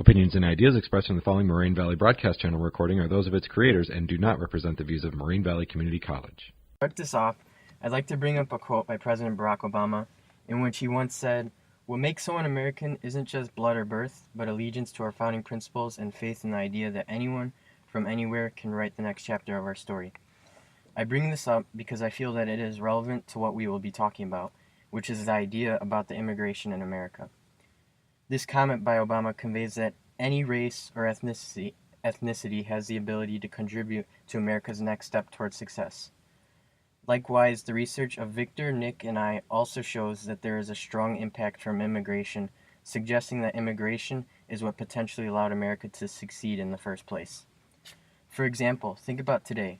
Opinions and ideas expressed in the following Moraine Valley Broadcast Channel recording are those of its creators and do not represent the views of Moraine Valley Community College. To start this off, I'd like to bring up a quote by President Barack Obama, in which he once said, "What makes someone American isn't just blood or birth, but allegiance to our founding principles and faith in the idea that anyone from anywhere can write the next chapter of our story." I bring this up because I feel that it is relevant to what we will be talking about, which is the idea about the immigration in America. This comment by Obama conveys that any race or ethnicity has the ability to contribute to America's next step towards success. Likewise, the research of Victor, Nick, and I also shows that there is a strong impact from immigration, suggesting that immigration is what potentially allowed America to succeed in the first place. For example, think about today.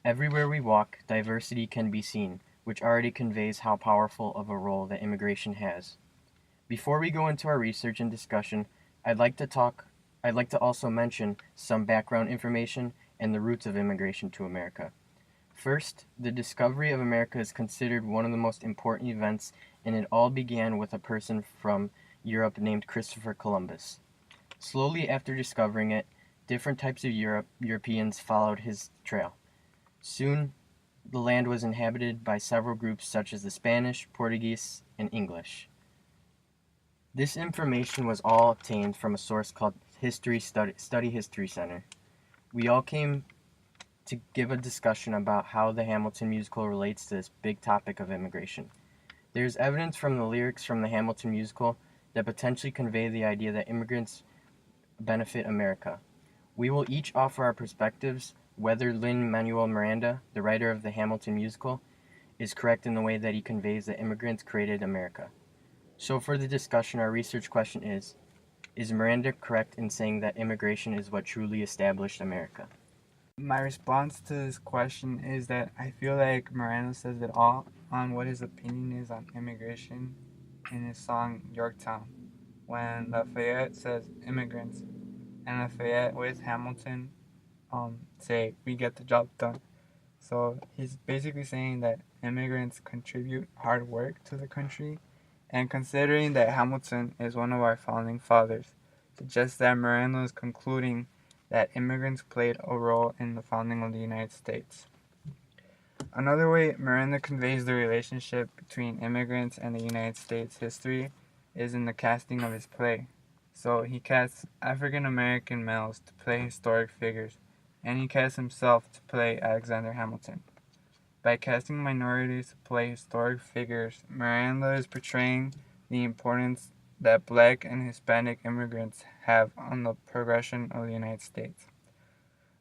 Everywhere we walk, diversity can be seen, which already conveys how powerful of a role that immigration has. Before we go into our research and discussion, I'd like to also mention some background information and the roots of immigration to America. First, the discovery of America is considered one of the most important events, and it all began with a person from Europe named Christopher Columbus. Slowly after discovering it, different types of Europeans followed his trail. Soon, the land was inhabited by several groups such as the Spanish, Portuguese, and English. This information was all obtained from a source called Study History Center. We all came to give a discussion about how the Hamilton musical relates to this big topic of immigration. There is evidence from the lyrics from the Hamilton musical that potentially convey the idea that immigrants benefit America. We will each offer our perspectives whether Lin-Manuel Miranda, the writer of the Hamilton musical, is correct in the way that he conveys that immigrants created America. So for the discussion, our research question is Miranda correct in saying that immigration is what truly established America? My response to this question is that I feel like Miranda says it all on what his opinion is on immigration in his song Yorktown, when Lafayette says immigrants, and Lafayette with Hamilton say we get the job done. So he's basically saying that immigrants contribute hard work to the country, and considering that Hamilton is one of our founding fathers, suggests that Miranda is concluding that immigrants played a role in the founding of the United States. Another way Miranda conveys the relationship between immigrants and the United States history is in the casting of his play. So he casts African American males to play historic figures, and he casts himself to play Alexander Hamilton. By casting minorities to play historic figures, Miranda is portraying the importance that Black and Hispanic immigrants have on the progression of the United States.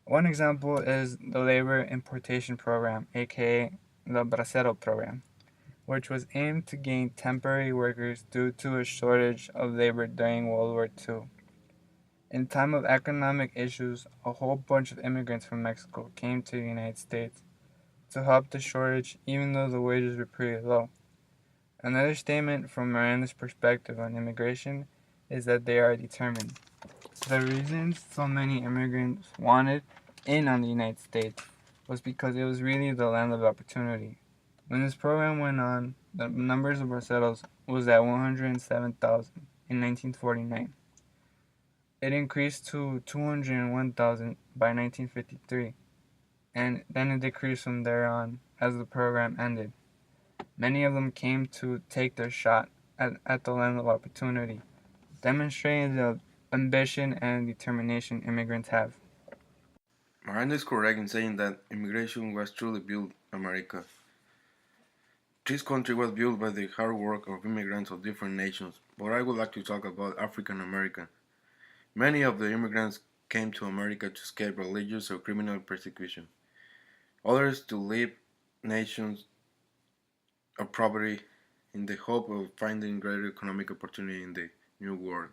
One example is the Labor Importation Program, aka the Bracero Program, which was aimed to gain temporary workers due to a shortage of labor during World War II. In time of economic issues, a whole bunch of immigrants from Mexico came to the United States to help the shortage, even though the wages were pretty low. Another statement from Miranda's perspective on immigration is that they are determined. The reasons so many immigrants wanted in on the United States was because it was really the land of opportunity. When this program went on, the numbers of braceros was at 107,000 in 1949. It increased to 201,000 by 1953. And then it decreased from there on as the program ended. Many of them came to take their shot at the land of opportunity, demonstrating the ambition and determination immigrants have. Miranda is correct in saying that immigration was truly built America. This country was built by the hard work of immigrants of different nations, but I would like to talk about African American. Many of the immigrants came to America to escape religious or criminal persecution. Others to leave nations of poverty in the hope of finding greater economic opportunity in the New World.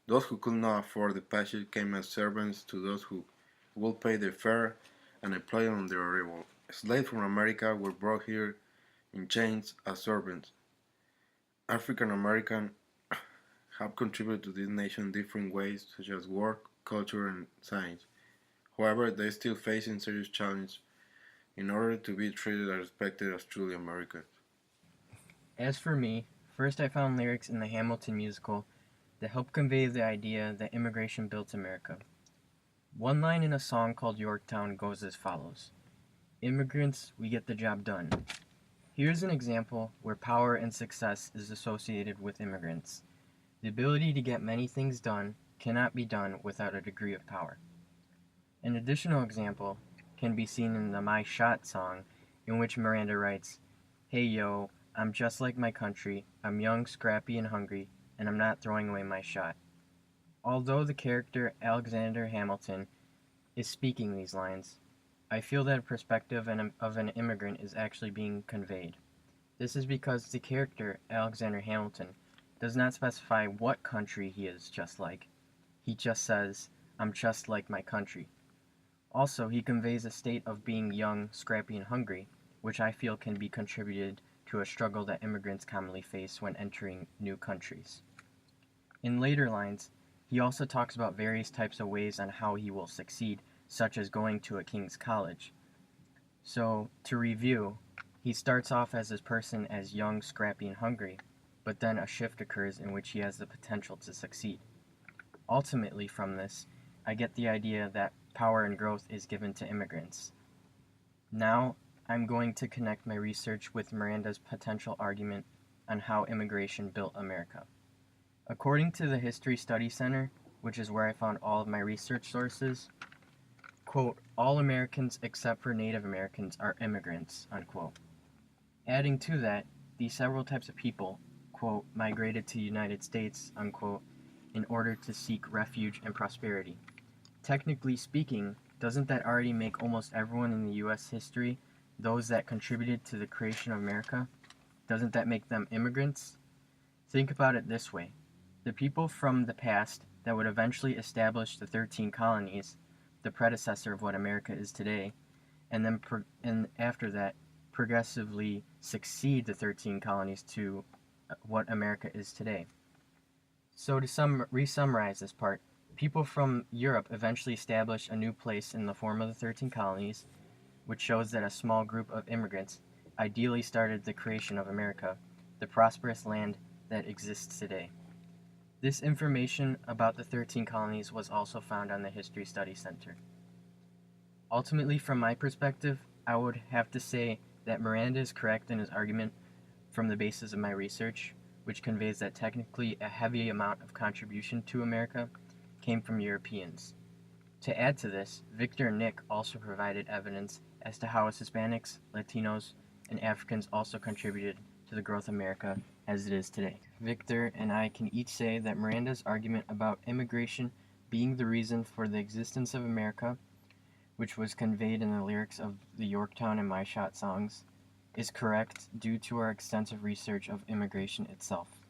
Those who could not afford the passage came as servants to those who would pay their fare and employed on their arrival. Slaves from America were brought here in chains as servants. African Americans have contributed to this nation in different ways, such as work, culture, and science. However, they still facing serious challenges in order to be treated and respected as truly Americans. As for me, first I found lyrics in the Hamilton musical that help convey the idea that immigration built America. One line in a song called Yorktown goes as follows: "Immigrants, we get the job done." Here's an example where power and success is associated with immigrants. The ability to get many things done cannot be done without a degree of power. An additional example can be seen in the My Shot song, in which Miranda writes, "Hey yo, I'm just like my country, I'm young, scrappy, and hungry, and I'm not throwing away my shot." Although the character Alexander Hamilton is speaking these lines, I feel that a perspective of an immigrant is actually being conveyed. This is because the character Alexander Hamilton does not specify what country he is just like. He just says, "I'm just like my country." Also, he conveys a state of being young, scrappy, and hungry, which I feel can be contributed to a struggle that immigrants commonly face when entering new countries. In later lines, he also talks about various types of ways on how he will succeed, such as going to a king's college. So, to review, he starts off as this person as young, scrappy, and hungry, but then a shift occurs in which he has the potential to succeed. Ultimately, from this, I get the idea that power and growth is given to immigrants. Now, I'm going to connect my research with Miranda's potential argument on how immigration built America. According to the History Study Center, which is where I found all of my research sources, quote, "All Americans except for Native Americans are immigrants," unquote. Adding to that, these several types of people, quote, "migrated to the United States," unquote, in order to seek refuge and prosperity. Technically speaking, doesn't that already make almost everyone in the U.S. history, those that contributed to the creation of America, doesn't that make them immigrants? Think about it this way. The people from the past that would eventually establish the 13 colonies, the predecessor of what America is today, and then after that progressively succeed the 13 colonies to what America is today. So to re-summarize this part, people from Europe eventually established a new place in the form of the 13 colonies, which shows that a small group of immigrants ideally started the creation of America, the prosperous land that exists today. This information about the 13 colonies was also found on the History Study Center. Ultimately, from my perspective, I would have to say that Miranda is correct in his argument from the basis of my research, which conveys that technically a heavy amount of contribution to America came from Europeans. To add to this, Victor and Nick also provided evidence as to how Hispanics, Latinos, and Africans also contributed to the growth of America as it is today. Victor and I can each say that Miranda's argument about immigration being the reason for the existence of America, which was conveyed in the lyrics of the Yorktown and My Shot songs, is correct due to our extensive research of immigration itself.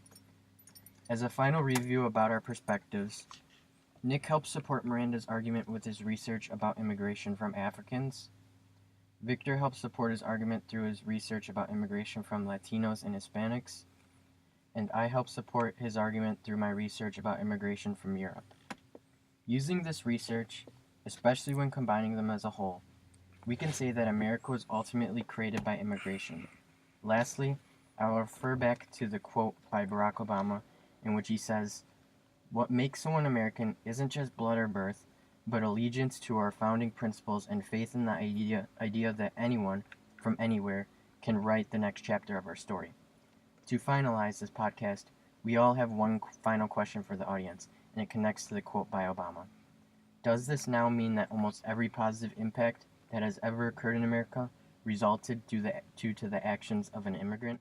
As a final review about our perspectives, Nick helps support Miranda's argument with his research about immigration from Africans. Victor helps support his argument through his research about immigration from Latinos and Hispanics. And I help support his argument through my research about immigration from Europe. Using this research, especially when combining them as a whole, we can say that America was ultimately created by immigration. Lastly, I will refer back to the quote by Barack Obama in which he says, "What makes someone American isn't just blood or birth, but allegiance to our founding principles and faith in the idea that anyone from anywhere can write the next chapter of our story." To finalize this podcast, we all have one final question for the audience, and it connects to the quote by Obama. Does this now mean that almost every positive impact that has ever occurred in America resulted due to the actions of an immigrant?